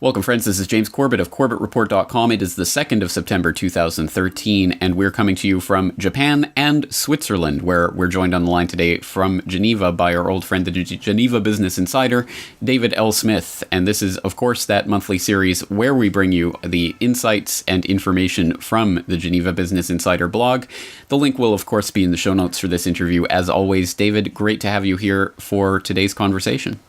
Welcome, friends. This is James Corbett of CorbettReport.com. It is the 2nd of September 2013, and we're coming to you from Japan and Switzerland, where we're joined on the line today from Geneva by our old friend, the Geneva Business Insider, David L. Smith. And this is, of course, that monthly series where we bring you the insights and information from the Geneva Business Insider blog. The link will, of course, be in the show notes for this interview. As always, David, great to have you here for today's conversation.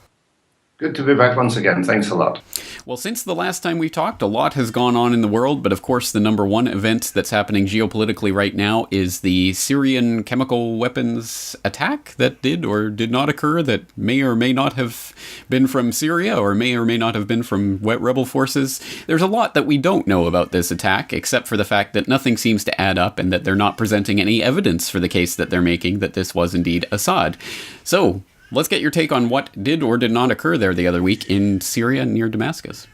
Good to be back once again. Thanks a lot. Well, since the last time we talked, a lot has gone on in the world, but of course the number one event that's happening geopolitically right now is the Syrian chemical weapons attack that did or did not occur, that may or may not have been from Syria or may not have been from rebel forces. There's a lot that we don't know about this attack, except for the fact that nothing seems to add up and that they're not presenting any evidence for the case that they're making that this was indeed Assad. So, let's get your take on what did or did not occur there the other week in Syria near Damascus.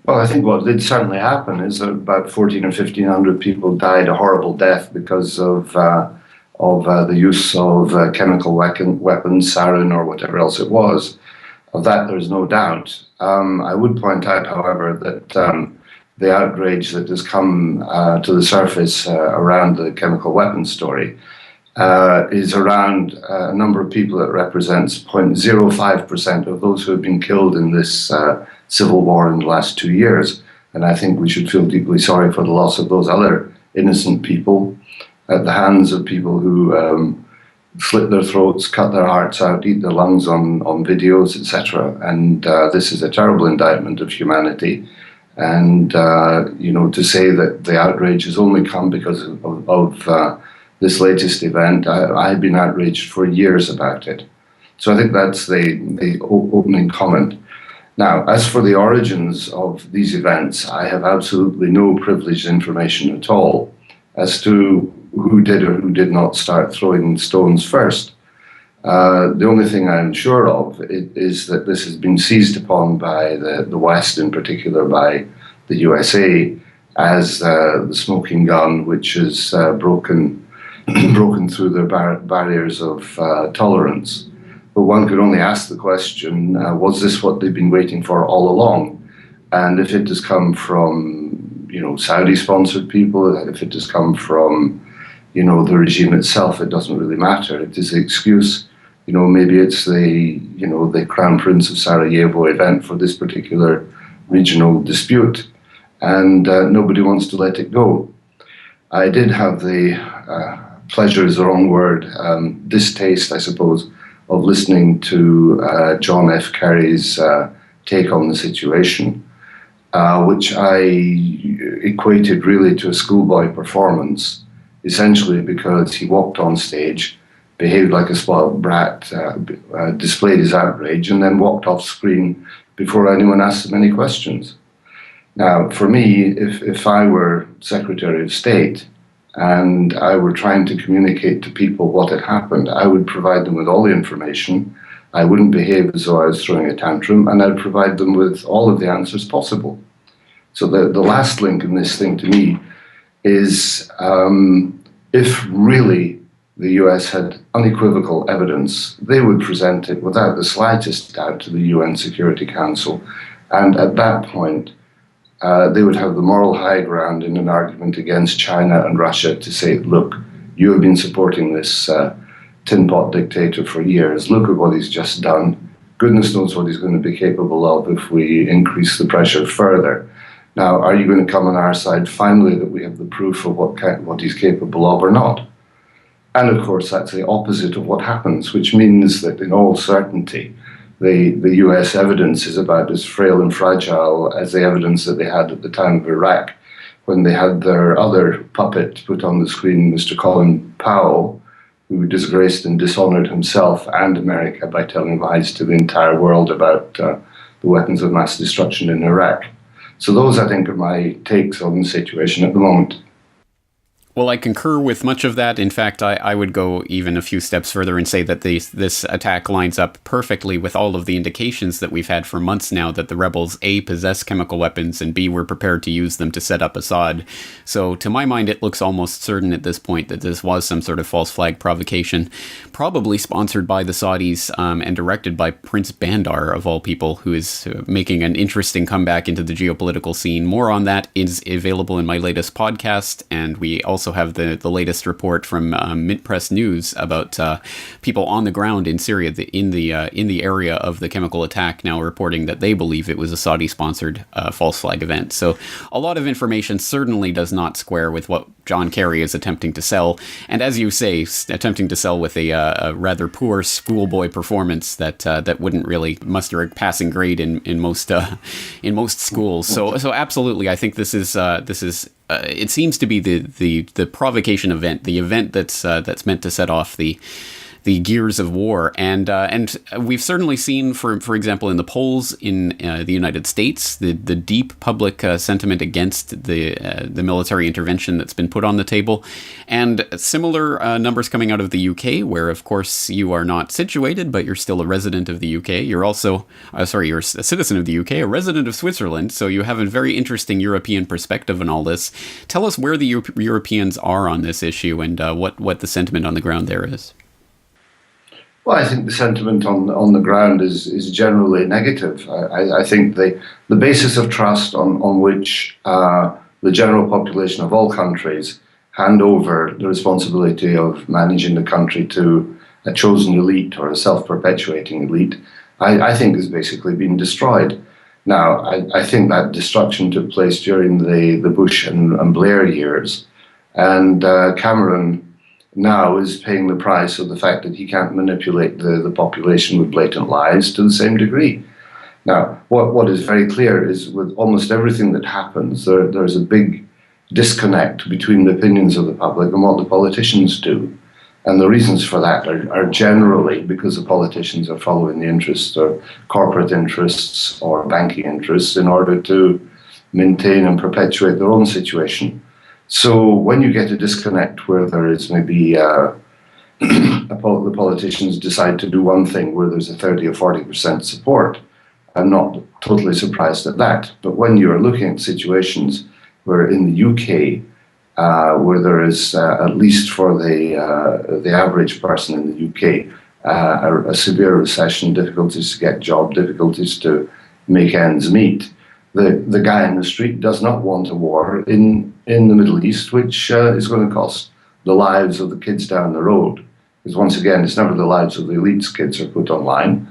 Well, I think what did certainly happen is that about 1,400 or 1,500 people died a horrible death because of the use of chemical weapons, sarin or whatever else it was. Of that, there's no doubt. I would point out, however, that the outrage that has come to the surface around the chemical weapons story is around a number of people that represents 0.05% of those who have been killed in this civil war in the last 2 years. And I think we should feel deeply sorry for the loss of those other innocent people at the hands of people who slit their throats, cut their hearts out, eat their lungs on videos, etc. And this is a terrible indictment of humanity. And, to say that the outrage has only come because of this latest event, I've been outraged for years about it. So I think that's the opening comment. Now, as for the origins of these events, I have absolutely no privileged information at all as to who did or who did not start throwing stones first. The only thing I'm sure of is that this has been seized upon by the West, in particular by the USA, as the smoking gun, which has broken through their barriers of tolerance. But one could only ask the question, was this what they've been waiting for all along? And if it has come from, Saudi-sponsored people, if it has come from, the regime itself, it doesn't really matter. It is the excuse. Maybe it's the Crown Prince of Sarajevo event for this particular regional dispute, and nobody wants to let it go. I did have the pleasure is the wrong word, distaste, I suppose, of listening to John F. Kerry's take on the situation, which I equated really to a schoolboy performance, essentially because he walked on stage, behaved like a spoiled brat, displayed his outrage, and then walked off screen before anyone asked him any questions. Now, for me, if I were Secretary of State, and I were trying to communicate to people what had happened, I would provide them with all the information. I wouldn't behave as though I was throwing a tantrum, and I'd provide them with all of the answers possible. So the last link in this thing to me is if really the US had unequivocal evidence, they would present it without the slightest doubt to the UN Security Council. And at that point, they would have the moral high ground in an argument against China and Russia to say, look, you have been supporting this tin pot dictator for years. Look at what he's just done. Goodness knows what he's going to be capable of if we increase the pressure further. Now, are you going to come on our side finally that we have the proof of what he's capable of or not? And of course, that's the opposite of what happens, which means that in all certainty, the US evidence is about as frail and fragile as the evidence that they had at the time of Iraq, when they had their other puppet put on the screen, Mr. Colin Powell, who disgraced and dishonored himself and America by telling lies to the entire world about the weapons of mass destruction in Iraq. So those, I think, are my takes on the situation at the moment. Well, I concur with much of that. In fact, I would go even a few steps further and say that this attack lines up perfectly with all of the indications that we've had for months now that the rebels, A, possess chemical weapons, and B, were prepared to use them to set up Assad. So to my mind, it looks almost certain at this point that this was some sort of false flag provocation, probably sponsored by the Saudis and directed by Prince Bandar, of all people, who is making an interesting comeback into the geopolitical scene. More on that is available in my latest podcast, and we also have the latest report from Mint Press News about people on the ground in Syria, in the area of the chemical attack, now reporting that they believe it was a Saudi-sponsored false flag event. So a lot of information certainly does not square with what John Kerry is attempting to sell, and as you say, attempting to sell with a rather poor schoolboy performance that wouldn't really muster a passing grade in most schools. So absolutely, I think this is it seems to be the provocation event, the event that's meant to set off the gears of war, and we've certainly seen, for example, in the polls in the United States, the deep public sentiment against the military intervention that's been put on the table, and similar numbers coming out of the UK, where of course you are not situated, but you're still a resident of the UK. You're also you're a citizen of the UK, a resident of Switzerland, so you have a very interesting European perspective on all this. Tell us where the Europeans are on this issue and what the sentiment on the ground there is. Well, I think the sentiment on the ground is generally negative. I think the basis of trust on which the general population of all countries hand over the responsibility of managing the country to a chosen elite or a self-perpetuating elite, I think has basically been destroyed. Now, I think that destruction took place during the Bush and Blair years, and Cameron now is paying the price of the fact that he can't manipulate the population with blatant lies to the same degree. Now, what is very clear is with almost everything that happens, there's a big disconnect between the opinions of the public and what the politicians do. And the reasons for that are generally because the politicians are following the interests or corporate interests or banking interests in order to maintain and perpetuate their own situation. So when you get a disconnect where there is maybe the politicians decide to do one thing where there's a 30 or 40% support, I'm not totally surprised at that. But when you're looking at situations where in the UK, where there is, at least for the average person in the UK, a severe recession, difficulties to get job, difficulties to make ends meet, the guy in the street does not want a war in the Middle East, which is going to cost the lives of the kids down the road. Because once again, it's never the lives of the elite's kids are put online,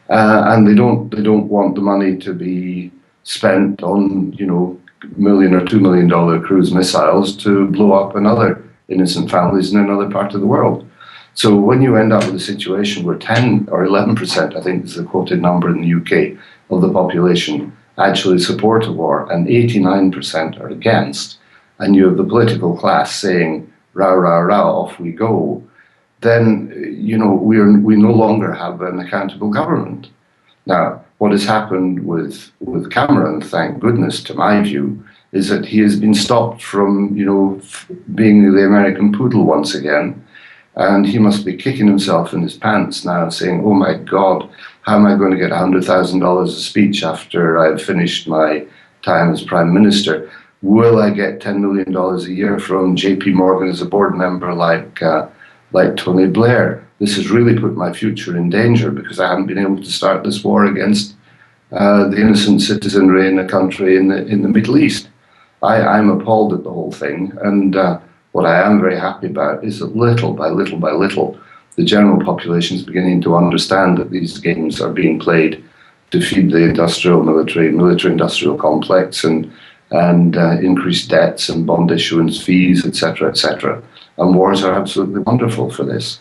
and they don't want the money to be spent on $1 million or $2 million cruise missiles to blow up another innocent families in another part of the world. So when you end up with a situation where 10 or 11%, I think is the quoted number in the UK, of the population actually support a war and 89% are against, and you have the political class saying, rah, rah, rah, off we go, then, we no longer have an accountable government. Now, what has happened with Cameron, thank goodness, to my view, is that he has been stopped from, being the American poodle once again, and he must be kicking himself in his pants now, saying, oh my God, how am I going to get $100,000 a speech after I've finished my time as Prime Minister? Will I get $10 million a year from JP Morgan as a board member like Tony Blair? This has really put my future in danger because I haven't been able to start this war against the innocent citizenry in a country in the Middle East. I'm appalled at the whole thing, and what I am very happy about is that little by little by little, the general population is beginning to understand that these games are being played to feed the military-industrial complex and increase debts and bond issuance fees, etc., etc. And wars are absolutely wonderful for this.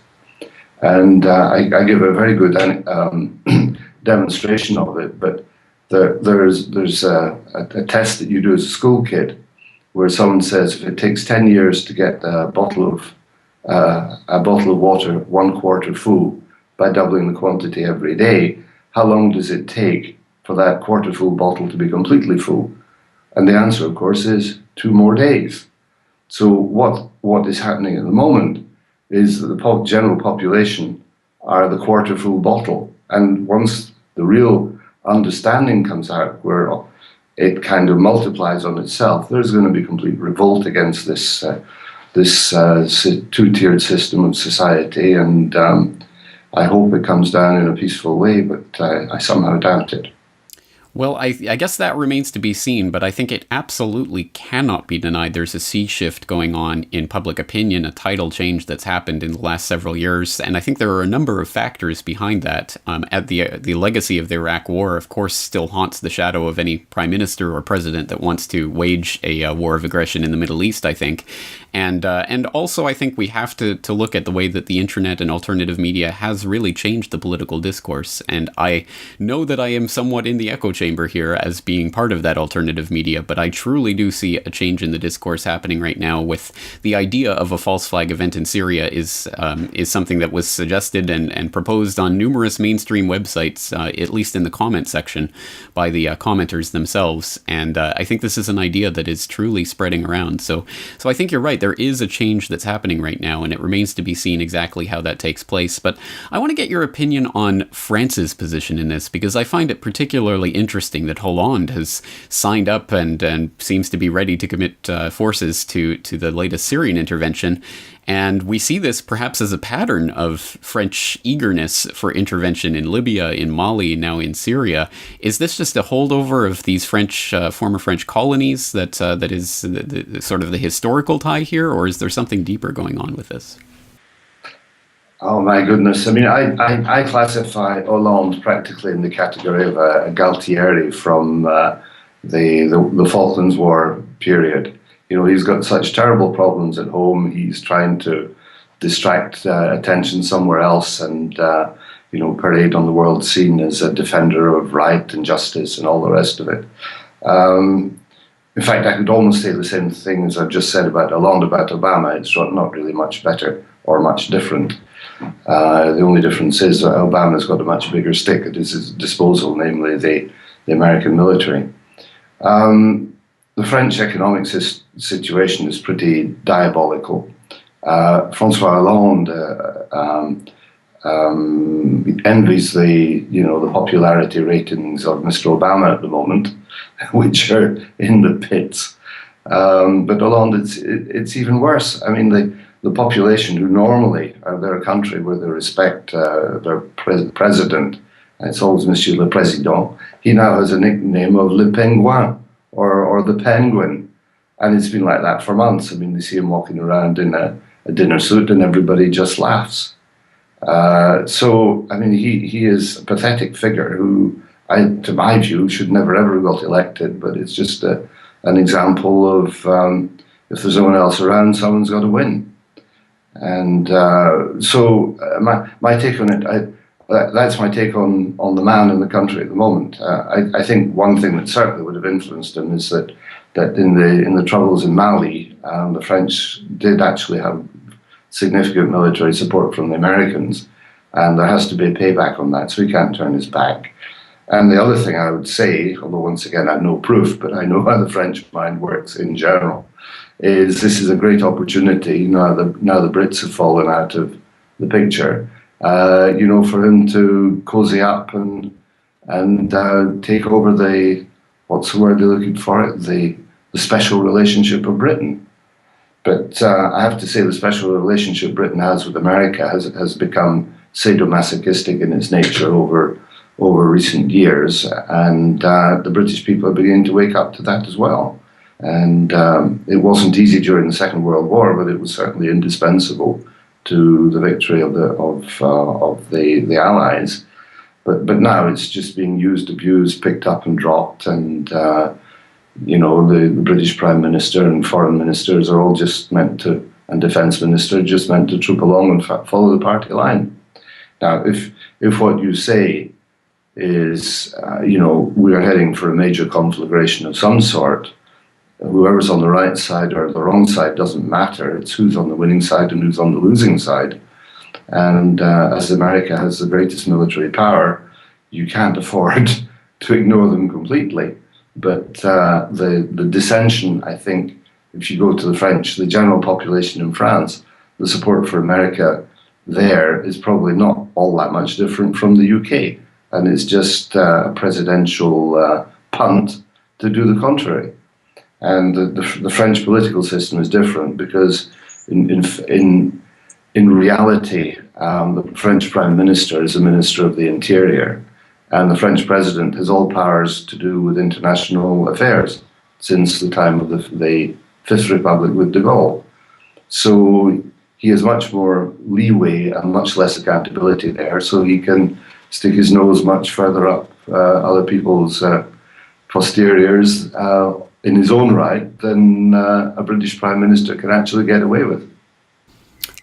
And I give a very good demonstration of it, but there's a test that you do as a school kid where someone says if it takes 10 years to get a bottle of water 1/4 full by doubling the quantity every day, how long does it take for that quarter full bottle to be completely full? And the answer, of course, is 2 more days. So what is happening at the moment is that the general population are the quarter full bottle. And once the real understanding comes out, where it kind of multiplies on itself, there's going to be complete revolt against this two-tiered system of society. And I hope it comes down in a peaceful way, but I somehow doubt it. Well, I guess that remains to be seen, but I think it absolutely cannot be denied there's a sea shift going on in public opinion, a tidal change that's happened in the last several years, and I think there are a number of factors behind that. The legacy of the Iraq War, of course, still haunts the shadow of any prime minister or president that wants to wage a war of aggression in the Middle East, I think. And also, I think we have to look at the way that the internet and alternative media has really changed the political discourse. And I know that I am somewhat in the echo chamber here as being part of that alternative media, but I truly do see a change in the discourse happening right now with the idea of a false flag event in Syria is something that was suggested and proposed on numerous mainstream websites, at least in the comment section, by the commenters themselves. And I think this is an idea that is truly spreading around. So I think you're right. There is a change that's happening right now, and it remains to be seen exactly how that takes place. But I want to get your opinion on France's position in this, because I find it particularly interesting that Hollande has signed up and seems to be ready to commit forces to the latest Syrian intervention. And we see this perhaps as a pattern of French eagerness for intervention in Libya, in Mali, now in Syria. Is this just a holdover of these former French colonies that is the sort of the historical tie here, or is there something deeper going on with this? Oh my goodness! I mean, I classify Hollande practically in the category of a Galtieri from the Falklands War period. You know, he's got such terrible problems at home. He's trying to distract attention somewhere else and, parade on the world scene as a defender of right and justice and all the rest of it. In fact, I could almost say the same thing as I've just said about Hollande, about Obama. It's not really much better or much different. The only difference is that Obama's got a much bigger stick at his disposal, namely the American military. The French economic situation is pretty diabolical. François Hollande envies the popularity ratings of Mr. Obama at the moment, which are in the pits. But Hollande, it's even worse. I mean, the population who normally are their country where they respect their president, it's always Monsieur le Président, he now has a nickname of Le Pingouin, or the Penguin, and it's been like that for months. I mean, they see him walking around in a dinner suit and everybody just laughs. So, I mean, he is a pathetic figure who, to my view, should never ever got elected, but it's just an example of if there's no one else around, someone's got to win. And my take on it, that's my take on the man in the country at the moment. I think one thing that certainly would have influenced him is that in the troubles in Mali, the French did actually have significant military support from the Americans, and there has to be a payback on that, so he can't turn his back. And the other thing I would say, although once again I have no proof, but I know how the French mind works in general, is this is a great opportunity, now the Brits have fallen out of the picture, for him to cozy up and take over what's the word they're looking for it, the special relationship of Britain. But I have to say the special relationship Britain has with America has become sadomasochistic in its nature over recent years, and the British people are beginning to wake up to that as well. And it wasn't easy during the Second World War, but it was certainly indispensable to the victory of the Allies. But now it's just being used, abused, picked up and dropped, and the British Prime Minister and Foreign Ministers are all just meant to, and Defence Minister just meant to troop along and follow the party line. Now, if what you say is, we are heading for a major conflagration of some sort, whoever's on the right side or the wrong side doesn't matter. It's who's on the winning side and who's on the losing side. And as America has the greatest military power, you can't afford to ignore them completely. But the dissension, I think, if you go to the French, the general population in France, the support for America there is probably not all that much different from the UK. And it's just a presidential punt to do the contrary. And the French political system is different because in reality, the French Prime Minister is the Minister of the Interior, and the French President has all powers to do with international affairs since the time of the Fifth Republic with de Gaulle. So he has much more leeway and much less accountability there, so he can stick his nose much further up other people's posteriors in his own right than a British Prime Minister can actually get away with.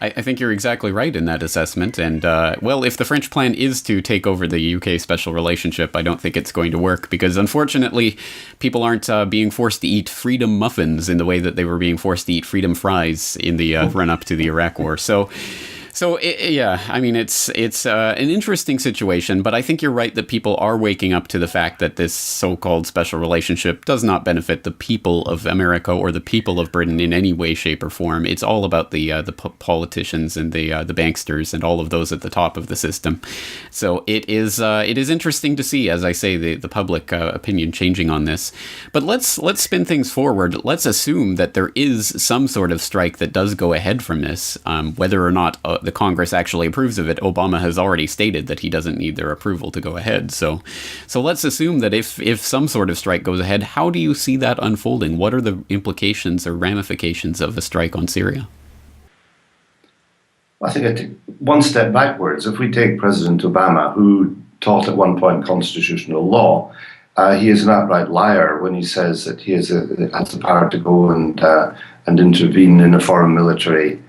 I think you're exactly right in that assessment. And, well, if the French plan is to take over the UK special relationship, I don't think it's going to work because, unfortunately, people aren't being forced to eat freedom muffins in the way that they were being forced to eat freedom fries in the run-up to the Iraq War. Yeah, I mean, it's an interesting situation, but I think you're right that people are waking up to the fact that this so-called special relationship does not benefit the people of America or the people of Britain in any way, shape, or form. It's all about the politicians and the banksters and all of those at the top of the system. So it is interesting to see, as I say, the public opinion changing on this. But let's spin things forward. Let's assume that there is some sort of strike that does go ahead from this, whether or not the Congress actually approves of it. Obama has already stated that he doesn't need their approval to go ahead. So let's assume that if some sort of strike goes ahead, how do you see that unfolding? What are the implications or ramifications of a strike on Syria? I think I take one step backwards. If we take President Obama, who taught at one point constitutional law, he is an outright liar when he says that he has the power to go and intervene in a foreign military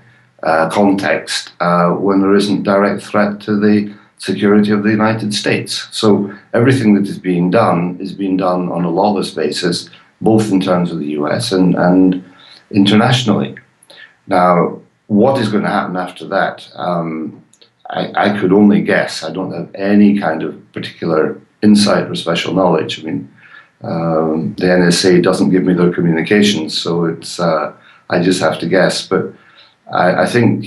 context when there isn't direct threat to the security of the United States. So everything that is being done on a lawless basis, both in terms of the US and internationally. Now, what is going to happen after that? I could only guess. I don't have any kind of particular insight or special knowledge. I mean, the NSA doesn't give me their communications, so it's I just have to guess. But I think,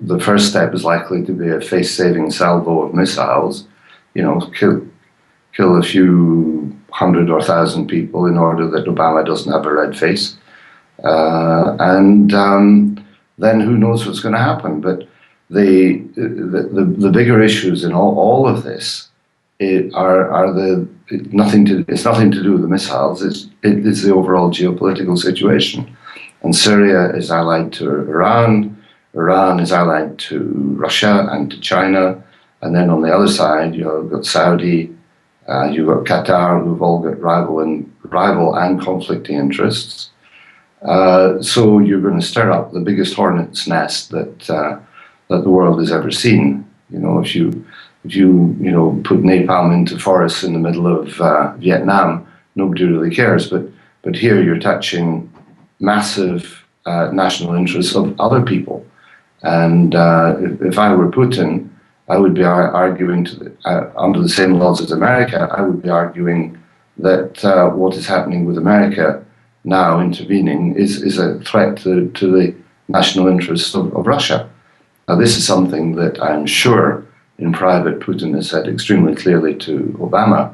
the first step is likely to be a face-saving salvo of missiles, kill a few hundred or 1,000 people in order that Obama doesn't have a red face. And then who knows what's going to happen. But the bigger issues in all of this it's nothing to do with the missiles. It's the overall geopolitical situation. And Syria is allied to Iran. Iran is allied to Russia and to China. And then on the other side, you've got Saudi, you've got Qatar, who've all got rival and conflicting interests. So you're going to stir up the biggest hornet's nest that the world has ever seen. If you put napalm into forests in the middle of Vietnam, nobody really cares. But here you're touching massive national interests of other people. And if I were Putin, I would be arguing under the same laws as America, I would be arguing that what is happening with America now intervening is a threat to the national interests of Russia. Now, this is something that I'm sure in private Putin has said extremely clearly to Obama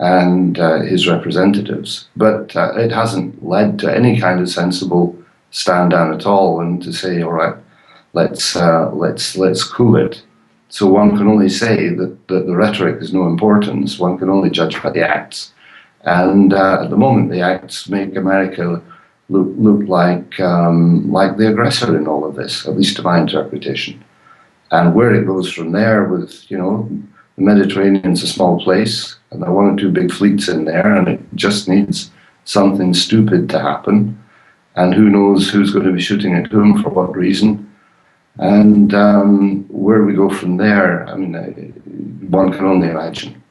and his representatives, but it hasn't led to any kind of sensible stand down at all and to say, all right, let's cool it. So one can only say that the rhetoric has no importance. One can only judge by the acts, and at the moment the acts make America look like the aggressor in all of this, at least to my interpretation. And where it goes from there, with the Mediterranean's a small place, and there are one or two big fleets in there, and it just needs something stupid to happen. And who knows who's going to be shooting at whom for what reason. And where we go from there, I mean, one can only imagine.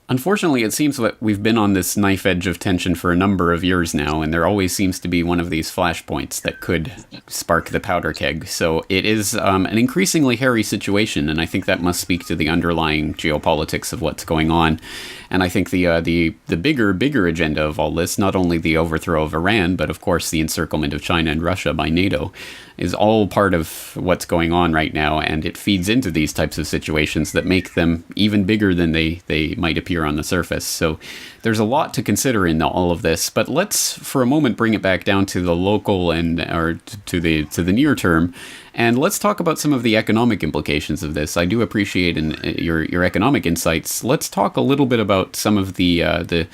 Unfortunately, it seems that we've been on this knife edge of tension for a number of years now, and there always seems to be one of these flashpoints that could spark the powder keg. So it is an increasingly hairy situation, and I think that must speak to the underlying geopolitics of what's going on. And I think the bigger agenda of all this, not only the overthrow of Iran, but of course the encirclement of China and Russia by NATO, is all part of what's going on right now, and it feeds into these types of situations that make them even bigger than they might appear on the surface. So there's a lot to consider in all of this, but let's for a moment bring it back down to the local or to the near term, and let's talk about some of the economic implications of this. I do appreciate your economic insights. Let's talk a little bit about some of the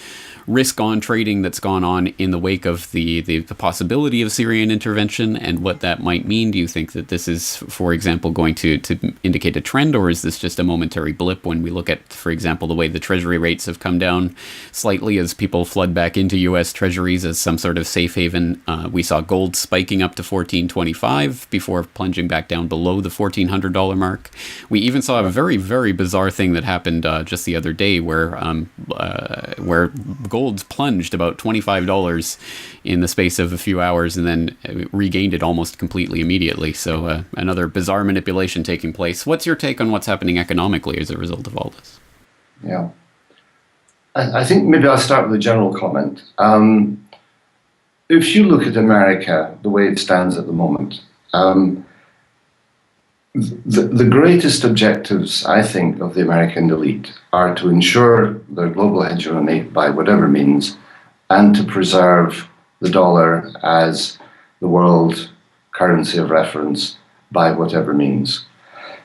risk-on trading that's gone on in the wake of the possibility of Syrian intervention and what that might mean. Do you think that this is, for example, going to indicate a trend, or is this just a momentary blip when we look at, for example, the way the treasury rates have come down slightly as people flood back into U.S. treasuries as some sort of safe haven? We saw gold spiking up to $1,425 before plunging back down below the $1,400 mark. We even saw a very, very bizarre thing that happened just the other day where gold plunged about $25 in the space of a few hours and then regained it almost completely immediately. So another bizarre manipulation taking place. What's your take on what's happening economically as a result of all this? Yeah. I think maybe I'll start with a general comment. If you look at America, the way it stands at the moment, the greatest objectives, I think, of the American elite are to ensure their global hegemony by whatever means, and to preserve the dollar as the world currency of reference by whatever means.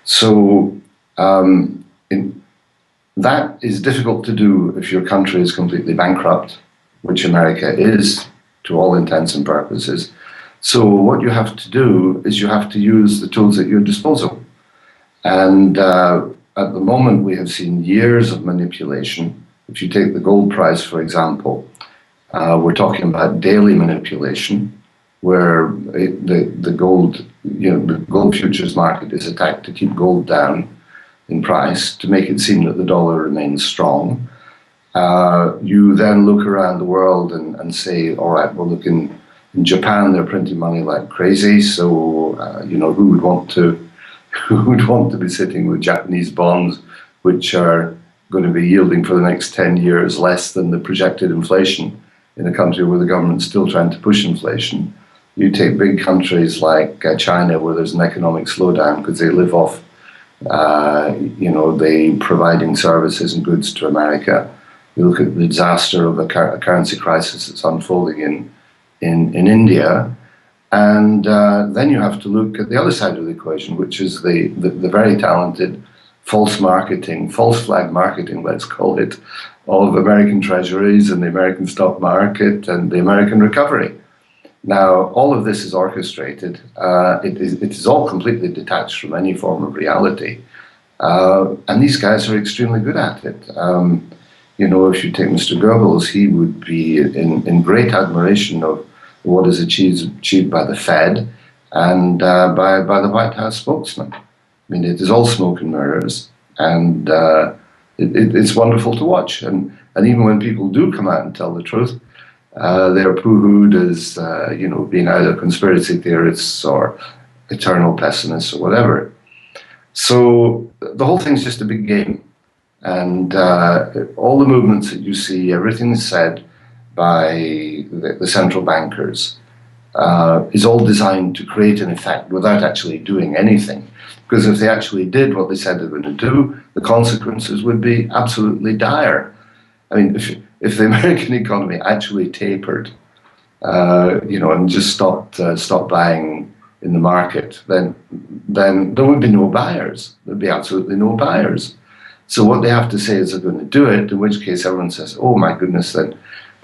So that is difficult to do if your country is completely bankrupt, which America is to all intents and purposes. So what you have to do is you have to use the tools at your disposal. And at the moment, we have seen years of manipulation. If you take the gold price, for example, we're talking about daily manipulation, where the gold futures market is attacked to keep gold down in price, to make it seem that the dollar remains strong. You then look around the world and say, all right, well, look, in Japan, they're printing money like crazy. So, who would want to be sitting with Japanese bonds, which are going to be yielding for the next 10 years less than the projected inflation in a country where the government's still trying to push inflation? You take big countries like China, where there's an economic slowdown because they live off, they providing services and goods to America. You look at the disaster of a currency crisis that's unfolding in India, and then you have to look at the other side of the equation, which is the very talented false flag marketing, let's call it, of American treasuries and the American stock market and the American recovery. Now, all of this is orchestrated. It is all completely detached from any form of reality, and these guys are extremely good at it. If you take Mr. Goebbels, he would be in great admiration of what is achieved by the Fed and by the White House spokesman. I mean, it is all smoke and mirrors, and it's wonderful to watch. And even when people do come out and tell the truth, they're poo-hooed as being either conspiracy theorists or eternal pessimists or whatever. So the whole thing's just a big game. And all the movements that you see, everything is said by the central bankers is all designed to create an effect without actually doing anything. Because if they actually did what they said they were going to do, the consequences would be absolutely dire. I mean, if the American economy actually tapered, and just stopped buying in the market, then there would be no buyers. There'd be absolutely no buyers. So what they have to say is they're going to do it, in which case everyone says, oh my goodness, then,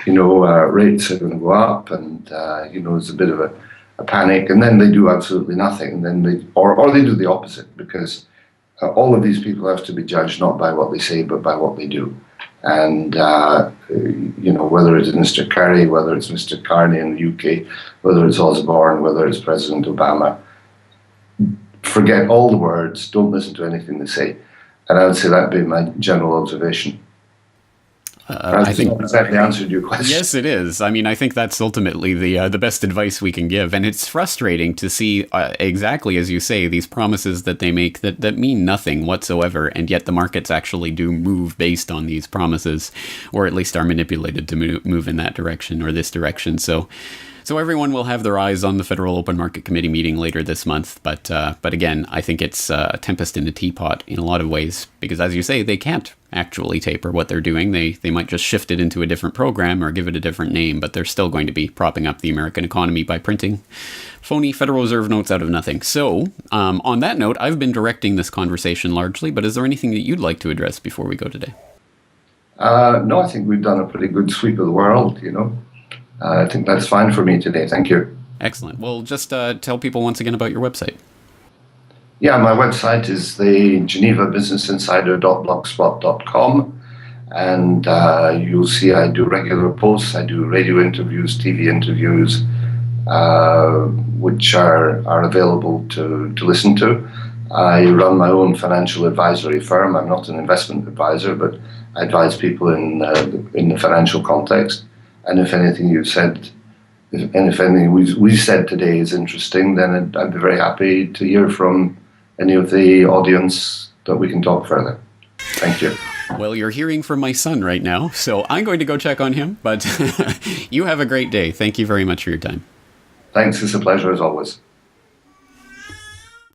rates are going to go up, and, there's a bit of a panic, and then they do absolutely nothing. And then they do the opposite, because all of these people have to be judged not by what they say, but by what they do. And, whether it's Mr. Kerry, whether it's Mr. Carney in the UK, whether it's Osborne, whether it's President Obama, forget all the words, don't listen to anything they say. And I would say that'd be my general observation. I think exactly answered your question. Yes, it is. I mean, I think that's ultimately the best advice we can give, and it's frustrating to see exactly as you say these promises that they make that mean nothing whatsoever, and yet the markets actually do move based on these promises, or at least are manipulated to move in that direction or this direction. So everyone will have their eyes on the Federal Open Market Committee meeting later this month. But again, I think it's a tempest in a teapot in a lot of ways, because as you say, they can't actually taper what they're doing. They might just shift it into a different program or give it a different name, but they're still going to be propping up the American economy by printing phony Federal Reserve notes out of nothing. So on that note, I've been directing this conversation largely, but is there anything that you'd like to address before we go today? No, I think we've done a pretty good sweep of the world, I think that's fine for me today. Thank you. Excellent. Well, just tell people once again about your website. Yeah, my website is the genevabusinessinsider.blogspot.com, and you'll see I do regular posts. I do radio interviews, TV interviews, which are available to listen to. I run my own financial advisory firm. I'm not an investment advisor, but I advise people in the financial context. And if anything you said, if anything we said today is interesting, then I'd be very happy to hear from any of the audience that we can talk further. Thank you. Well, you're hearing from my son right now, so I'm going to go check on him. But you have a great day. Thank you very much for your time. Thanks. It's a pleasure as always.